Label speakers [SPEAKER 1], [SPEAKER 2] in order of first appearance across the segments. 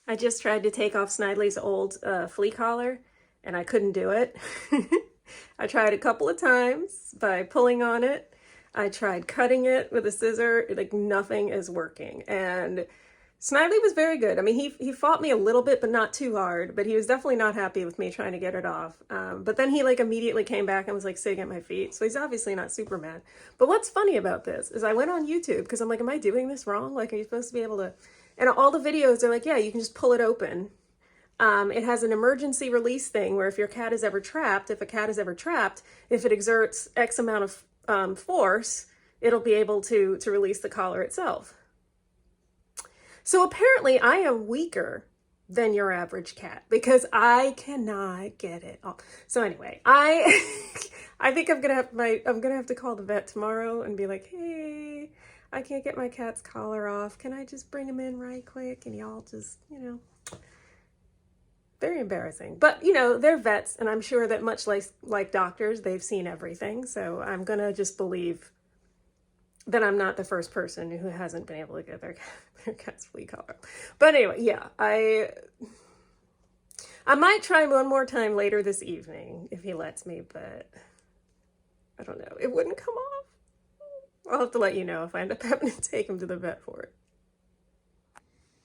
[SPEAKER 1] I just tried to take off Snidely's old flea collar and I couldn't do it. I tried a couple of times by pulling on it. I tried cutting it with a scissor, like nothing is working. And Snidely was very good. I mean, he fought me a little bit, but not too hard. But he was definitely not happy with me trying to get it off. But then he like immediately came back and was like sitting at my feet. So he's obviously not super mad. But what's funny about this is I went on YouTube because I'm like, am I doing this wrong? Like, are you supposed to be able to? And all the videos are like, yeah, you can just pull it open. It has an emergency release thing where if your cat is ever trapped, if a cat is ever trapped, if it exerts X amount of force, it'll be able to release the collar itself. So apparently I am weaker than your average cat because I cannot get it off. So anyway, I think I'm gonna have to call the vet tomorrow and be like, hey, I can't get my cat's collar off. Can I just bring him in right quick? And y'all just, very embarrassing. But, they're vets, and I'm sure that much like doctors, they've seen everything. So I'm going to just believe that I'm not the first person who hasn't been able to get their cat's flea collar. But anyway, yeah, I might try one more time later this evening if he lets me, but I don't know. It wouldn't come off. I'll have to let you know if I end up having to take him to the vet for it.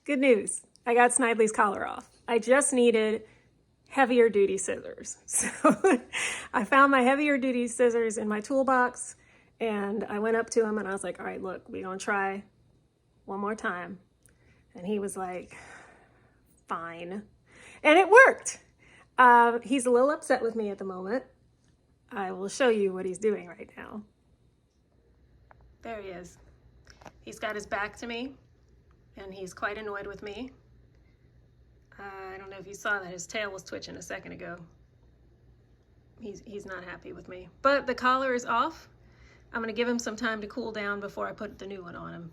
[SPEAKER 1] Good news. I got Snidely's collar off. I just needed heavier duty scissors. So I found my heavier duty scissors in my toolbox and I went up to him and I was like, all right, look, we're gonna try one more time. And he was like, fine. And it worked. He's a little upset with me at the moment. I will show you what he's doing right now. There he is. He's got his back to me and he's quite annoyed with me. I don't know if you saw that his tail was twitching a second ago. He's not happy with me. But the collar is off. I'm gonna give him some time to cool down before I put the new one on him.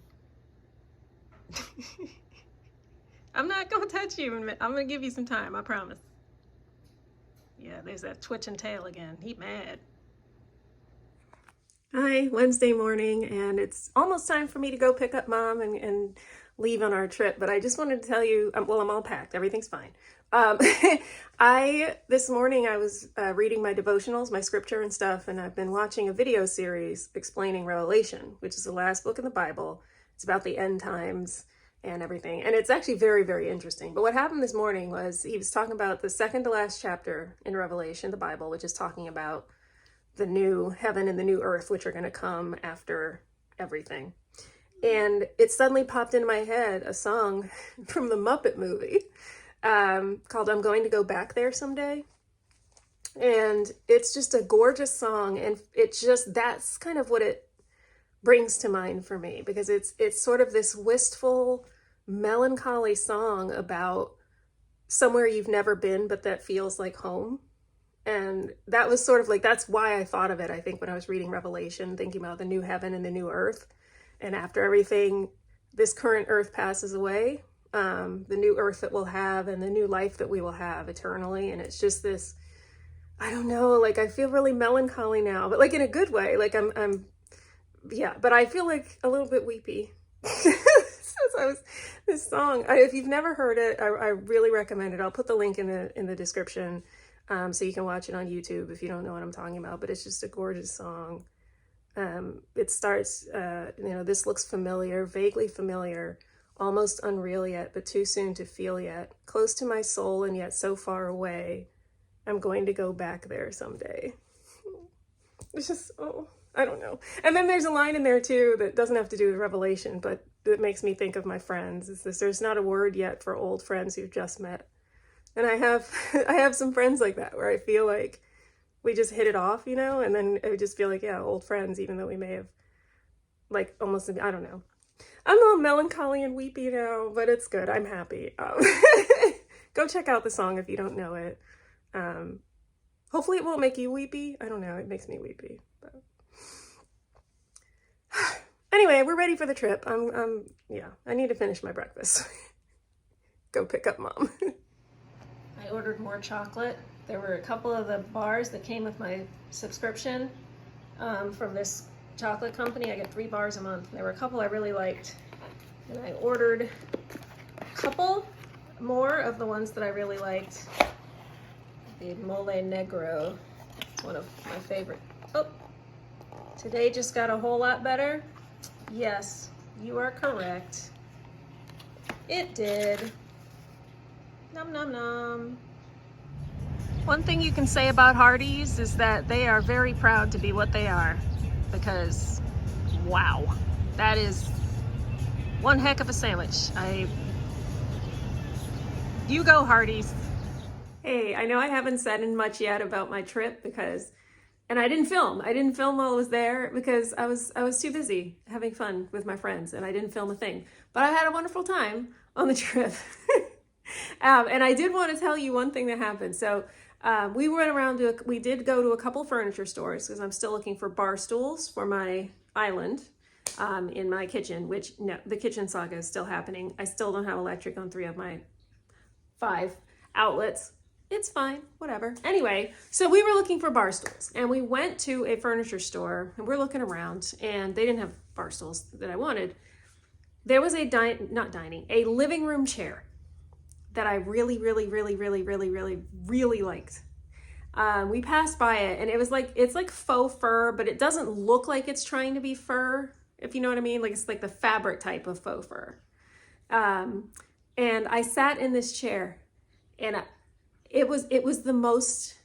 [SPEAKER 1] I'm not gonna touch you. I'm gonna give you some time, I promise. Yeah, there's that twitching tail again. He mad. Hi, Wednesday morning, and it's almost time for me to go pick up Mom and leave on our trip, but I just wanted to tell you, well, I'm all packed, everything's fine. This morning I was reading my devotionals, my scripture and stuff, and I've been watching a video series explaining Revelation, which is the last book in the Bible. It's about the end times and everything, and it's actually very, very interesting. But what happened this morning was he was talking about the second to last chapter in Revelation, the Bible, which is talking about the new heaven and the new earth, which are going to come after everything. And it suddenly popped into my head a song from the Muppet movie called I'm Going to Go Back There Someday. And it's just a gorgeous song. And that's kind of what it brings to mind for me, because it's sort of this wistful, melancholy song about somewhere you've never been, but that feels like home. And that was sort of like, that's why I thought of it, I think, when I was reading Revelation, thinking about the new heaven and the new earth. And after everything, this current earth passes away, the new earth that we'll have and the new life that we will have eternally. And it's just this, I don't know, like I feel really melancholy now, but like in a good way. Like yeah, but I feel like a little bit weepy. This song, if you've never heard it, I really recommend it. I'll put the link in the description. So you can watch it on YouTube if you don't know what I'm talking about, but it's just a gorgeous song. It starts, this looks familiar, vaguely familiar, almost unreal yet, but too soon to feel yet, close to my soul and yet so far away. I'm going to go back there someday. It's just, I don't know. And then there's a line in there too that doesn't have to do with Revelation, but it makes me think of my friends. It's this, there's not a word yet for old friends who've just met. And I have some friends like that where I feel like we just hit it off, and then I just feel like, yeah, old friends, even though we may have like almost, I don't know. I'm all melancholy and weepy now, but it's good. I'm happy. Go check out the song if you don't know it. Hopefully it won't make you weepy. I don't know. It makes me weepy. But anyway, we're ready for the trip. Yeah, I need to finish my breakfast. Go pick up Mom. I ordered more chocolate. There were a couple of the bars that came with my subscription from this chocolate company. I get 3 bars a month. There were a couple I really liked, and I ordered a couple, more of the ones that I really liked. The Mole Negro. It's one of my favorite. Oh, today just got a whole lot better. Yes, you are correct. It did. Nom nom nom. One thing you can say about Hardee's is that they are very proud to be what they are, because wow, that is one heck of a sandwich. You go Hardee's. Hey, I know I haven't said in much yet about my trip and I didn't film. I didn't film while I was there because I was too busy having fun with my friends, and I didn't film a thing. But I had a wonderful time on the trip. And I did want to tell you one thing that happened. So we did go to a couple furniture stores because I'm still looking for bar stools for my island in my kitchen, which no, the kitchen saga is still happening. I still don't have electric on 3 of my 5 outlets. It's fine, whatever. Anyway, so we were looking for bar stools, and we went to a furniture store, and we're looking around, and they didn't have bar stools that I wanted. There was a living room chair that I really liked. We passed by it, and it's like faux fur, but it doesn't look like it's trying to be fur, if you know what I mean. Like, it's like the fabric type of faux fur. And I sat in this chair, and it was the most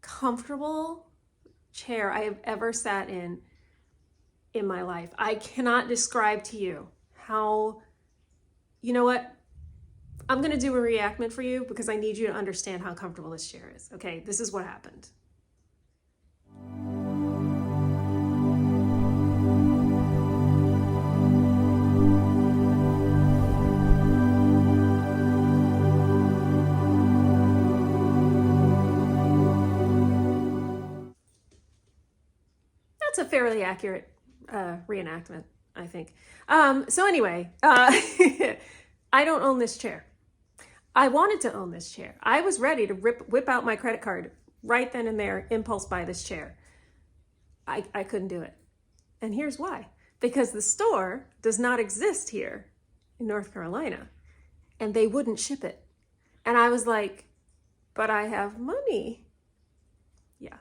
[SPEAKER 1] comfortable chair I have ever sat in my life. I cannot describe to you how, you know what? I'm going to do a reenactment for you because I need you to understand how comfortable this chair is. Okay, this is what happened. That's a fairly accurate reenactment, I think. So anyway, I don't own this chair. I wanted to own this chair. I was ready to whip out my credit card right then and there, impulse buy this chair. I couldn't do it. And here's why. Because the store does not exist here in North Carolina, and they wouldn't ship it. And I was like, but I have money. Yeah,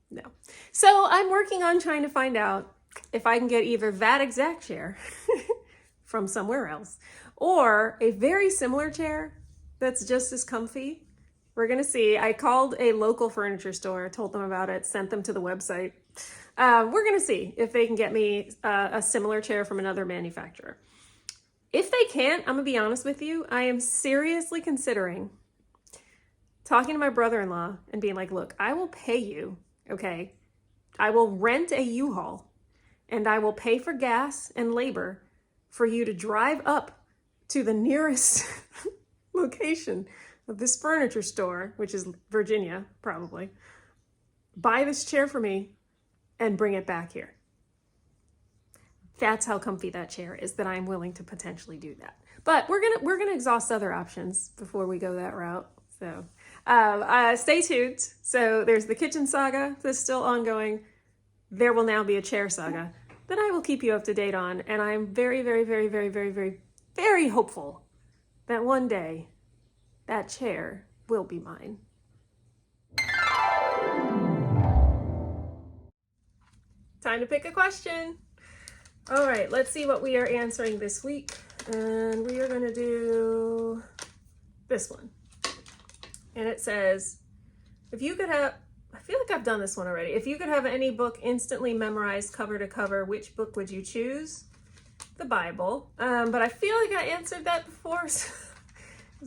[SPEAKER 1] no. So I'm working on trying to find out if I can get either that exact chair from somewhere else or a very similar chair that's just as comfy. We're gonna see. I called a local furniture store, told them about it, sent them to the website. We're gonna see if they can get me a similar chair from another manufacturer. If they can't, I'm gonna be honest with you, I am seriously considering talking to my brother-in-law and being like, look, I will pay you, okay? I will rent a U-Haul, and I will pay for gas and labor for you to drive up to the nearest location of this furniture store, which is Virginia, probably, buy this chair for me and bring it back here. That's how comfy that chair is, that I'm willing to potentially do that. But we're gonna exhaust other options before we go that route. So stay tuned. So there's the kitchen saga that's still ongoing. There will now be a chair saga that I will keep you up to date on, and I'm very, very, very, very, very, very, very hopeful that one day that chair will be mine. Time to pick a question. All right, let's see what we are answering this week. And we are going to do this one. And it says, if you could have, I feel like I've done this one already. If you could have any book instantly memorized cover to cover, which book would you choose? The Bible. But I feel like I answered that before, so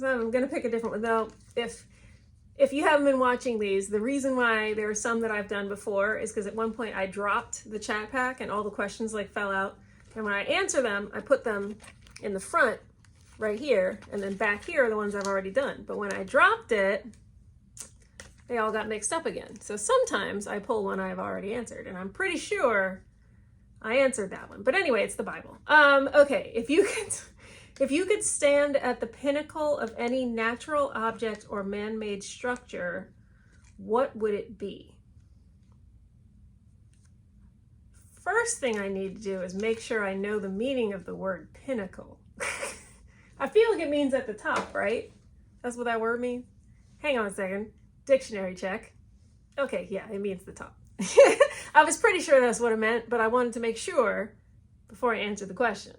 [SPEAKER 1] I'm going to pick a different one. Though, if you haven't been watching these, the reason why there are some that I've done before is because at one point I dropped the chat pack and all the questions like fell out. And when I answer them, I put them in the front right here, and then back here are the ones I've already done. But when I dropped it, they all got mixed up again. So sometimes I pull one I've already answered, and I'm pretty sure I answered that one. But anyway, it's the Bible. Okay, if you could stand at the pinnacle of any natural object or man-made structure, what would it be? First thing I need to do is make sure I know the meaning of the word pinnacle. I feel like it means at the top, right? That's what that word means. Hang on a second. Dictionary check. Okay, yeah, it means the top. I was pretty sure that's what it meant, but I wanted to make sure before I answered the question.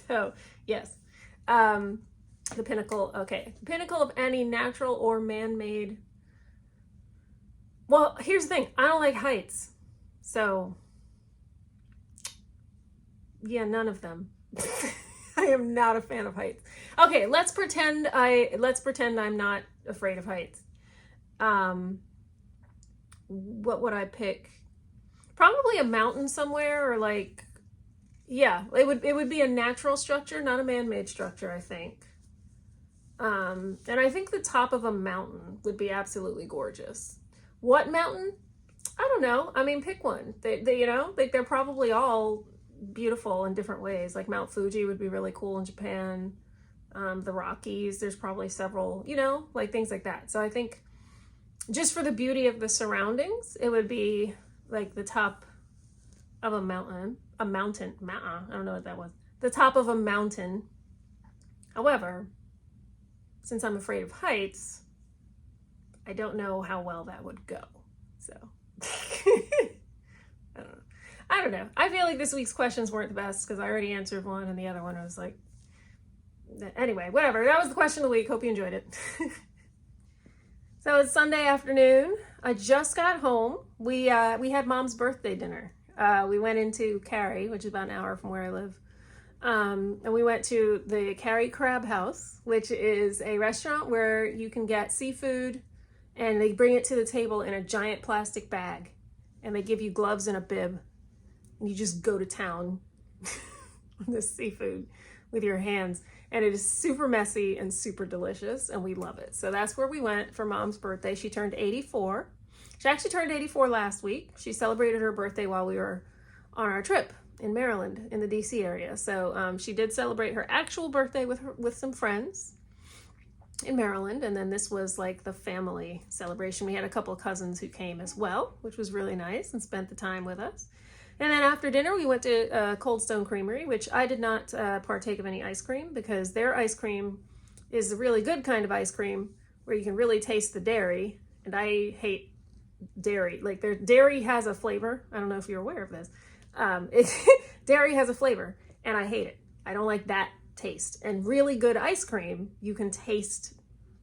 [SPEAKER 1] So, yes. The pinnacle, okay. The pinnacle of any natural or man-made. Well, here's the thing. I don't like heights. So, yeah, none of them. I am not a fan of heights. Okay, let's pretend I'm not afraid of heights. What would I pick? Probably a mountain somewhere, or like, yeah, it would be a natural structure, not a man-made structure, I think. And I think the top of a mountain would be absolutely gorgeous. What mountain? I don't know. I mean, pick one. They you know, like they're probably all beautiful in different ways. Like Mount Fuji would be really cool in Japan. The Rockies, there's probably several, you know, like things like that. So I think just for the beauty of the surroundings, it would be like the top of a mountain. I don't know what that was. The top of a mountain. However, since I'm afraid of heights, I don't know how well that would go. So, I don't know. I feel like this week's questions weren't the best because I already answered one and the other one I was like, anyway, whatever. That was the question of the week. Hope you enjoyed it. So it's Sunday afternoon. I just got home. We had Mom's birthday dinner. We went into Cary, which is about an hour from where I live. And we went to the Cary Crab House, which is a restaurant where you can get seafood and they bring it to the table in a giant plastic bag and they give you gloves and a bib and you just go to town on this seafood with your hands. And it is super messy and super delicious and we love it. So that's where we went for Mom's birthday. She turned 84. She actually turned 84 last week. She celebrated her birthday while we were on our trip in Maryland, in the DC area. So she did celebrate her actual birthday with some friends in Maryland. And then this was like the family celebration. We had a couple of cousins who came as well, which was really nice and spent the time with us. And then after dinner, we went to Cold Stone Creamery, which I did not partake of any ice cream because their ice cream is a really good kind of ice cream where you can really taste the dairy. And I hate dairy. Like their dairy has a flavor. I don't know if you're aware of this. Dairy has a flavor and I hate it. I don't like that taste. And really good ice cream, you can taste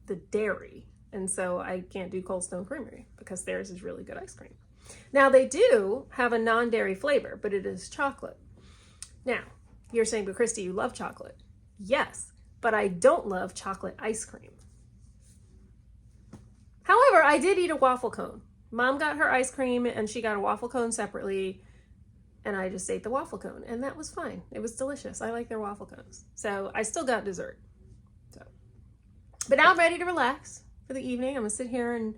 [SPEAKER 1] the dairy. And so I can't do Cold Stone Creamery because theirs is really good ice cream. Now they do have a non-dairy flavor, but it is chocolate. Now, you're saying, but Christy, you love chocolate. Yes, but I don't love chocolate ice cream. However, I did eat a waffle cone. Mom got her ice cream and she got a waffle cone separately. And I just ate the waffle cone and that was fine. It was delicious. I like their waffle cones. So I still got dessert. But now I'm ready to relax for the evening. I'm gonna sit here and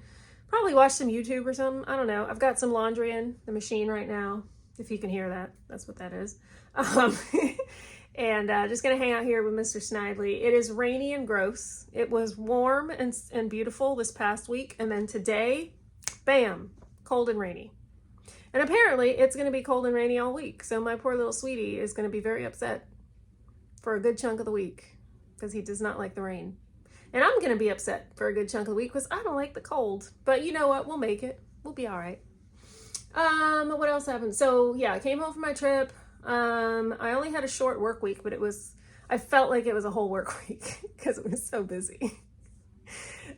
[SPEAKER 1] probably watch some YouTube or something. I don't know. I've got some laundry in the machine right now. If you can hear that, that's what that is. And just gonna hang out here with Mr. Snidely. It is rainy and gross. It was warm and beautiful this past week. And then today, bam, cold and rainy. And apparently it's going to be cold and rainy all week. So my poor little sweetie is going to be very upset for a good chunk of the week because he does not like the rain. And I'm going to be upset for a good chunk of the week because I don't like the cold. But you know what? We'll make it. We'll be all right. What else happened? So yeah, I came home from my trip. I only had a short work week, but I felt like it was a whole work week because it was so busy.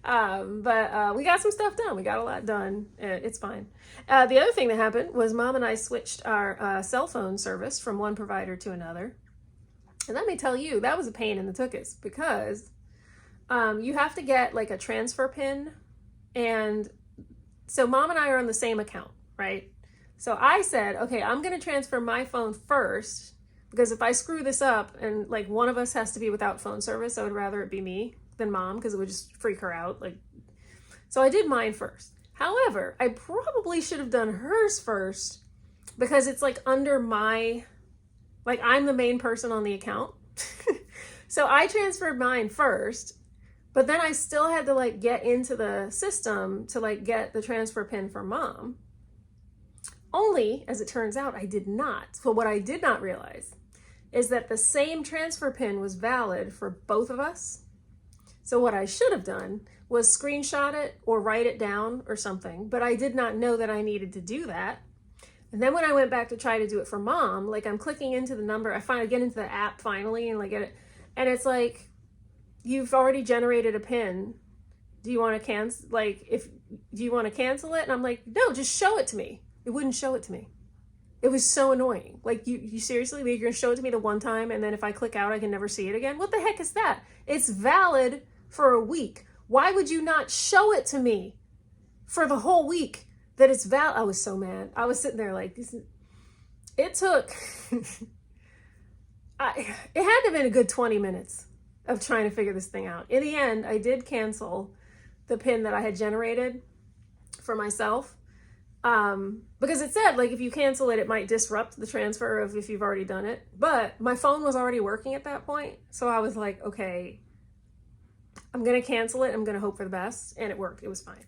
[SPEAKER 1] But we got some stuff done. We got a lot done. It's fine. The other thing that happened was Mom and I switched our cell phone service from one provider to another. And let me tell you, that was a pain in the tuchus because you have to get like a transfer pin. And so Mom and I are on the same account, right? So I said, okay, I'm going to transfer my phone first because if I screw this up and like one of us has to be without phone service, I would rather it be me than Mom because it would just freak her out. So I did mine first. However, I probably should have done hers first because it's like under I'm the main person on the account. So I transferred mine first, but then I still had to like get into the system to like get the transfer pin for Mom. Only, as it turns out, I did not. So what I did not realize is that the same transfer pin was valid for both of us. So what I should have done was screenshot it or write it down or something, but I did not know that I needed to do that. And then when I went back to try to do it for mom, like I'm clicking into the number, I finally get into the app finally and like get it, and it's like, you've already generated a pin. Do you want to cancel? Do you want to cancel it? And I'm like, no, just show it to me. It wouldn't show it to me. It was so annoying. Like, you seriously, you're going to show it to me the one time, and then if I click out, I can never see it again? What the heck is that? It's valid for a week. Why would you not show it to me for the whole week that it's valid? I was so mad. I was sitting there like, it took, it had to have been a good 20 minutes of trying to figure this thing out. In the end, I did cancel the pin that I had generated for myself, because it said, like, if you cancel it, it might disrupt the transfer of if you've already done it. But my phone was already working at that point. So I was like, okay, I'm going to cancel it. I'm going to hope for the best. And it worked. It was fine.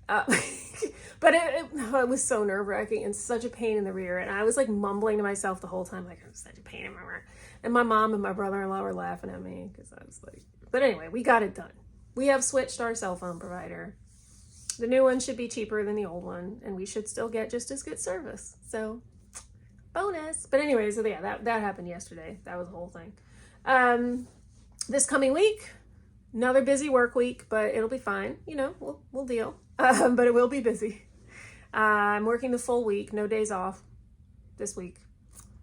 [SPEAKER 1] But it was so nerve-wracking and such a pain in the rear. And I was like mumbling to myself the whole time, like, I'm such a pain in my rear. And my mom and my brother-in-law were laughing at me because I was like, but anyway, we got it done. We have switched our cell phone provider. The new one should be cheaper than the old one, and we should still get just as good service. So, bonus. But anyway, so yeah, that happened yesterday. That was the whole thing. This coming week, another busy work week, but it'll be fine. You know, we'll deal. But it will be busy. I'm working the full week, no days off this week.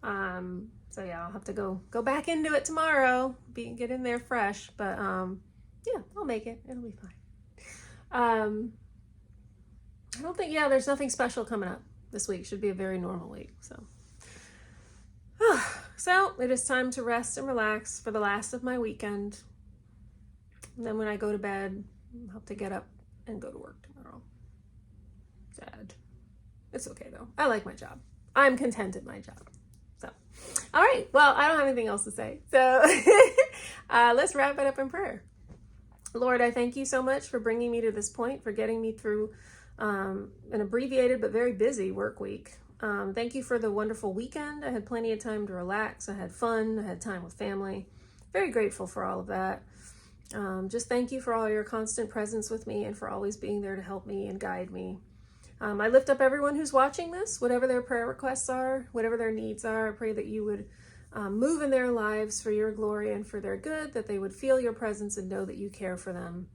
[SPEAKER 1] So yeah, I'll have to go back into it tomorrow, get in there fresh. But yeah, I'll make it. It'll be fine. I don't think, there's nothing special coming up this week. Should be a very normal week. So it is time to rest and relax for the last of my weekend. And then when I go to bed, I'll have to get up and go to work tomorrow. Sad. It's okay though. I like my job. I'm content at my job. So, all right. Well, I don't have anything else to say. So let's wrap it up in prayer. Lord, I thank you so much for bringing me to this point, for getting me through an abbreviated but very busy work week. Thank you for the wonderful weekend. I had plenty of time to relax. I had fun. I had time with family. Very grateful for all of that. Just thank you for all your constant presence with me and for always being there to help me and guide me. I lift up everyone who's watching this, whatever their prayer requests are, whatever their needs are. I pray that you would move in their lives for your glory and for their good, that they would feel your presence and know that you care for them.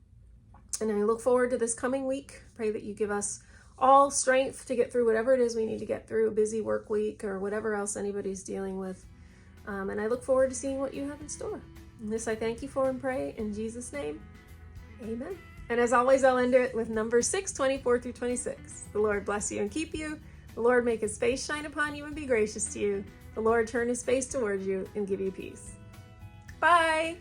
[SPEAKER 1] And I look forward to this coming week. Pray that you give us all strength to get through whatever it is we need to get through, a busy work week or whatever else anybody's dealing with. And I look forward to seeing what you have in store. And this I thank you for and pray in Jesus' name. Amen. And as always, I'll end it with Numbers 6:24-26. The Lord bless you and keep you. The Lord make his face shine upon you and be gracious to you. The Lord turn his face towards you and give you peace. Bye.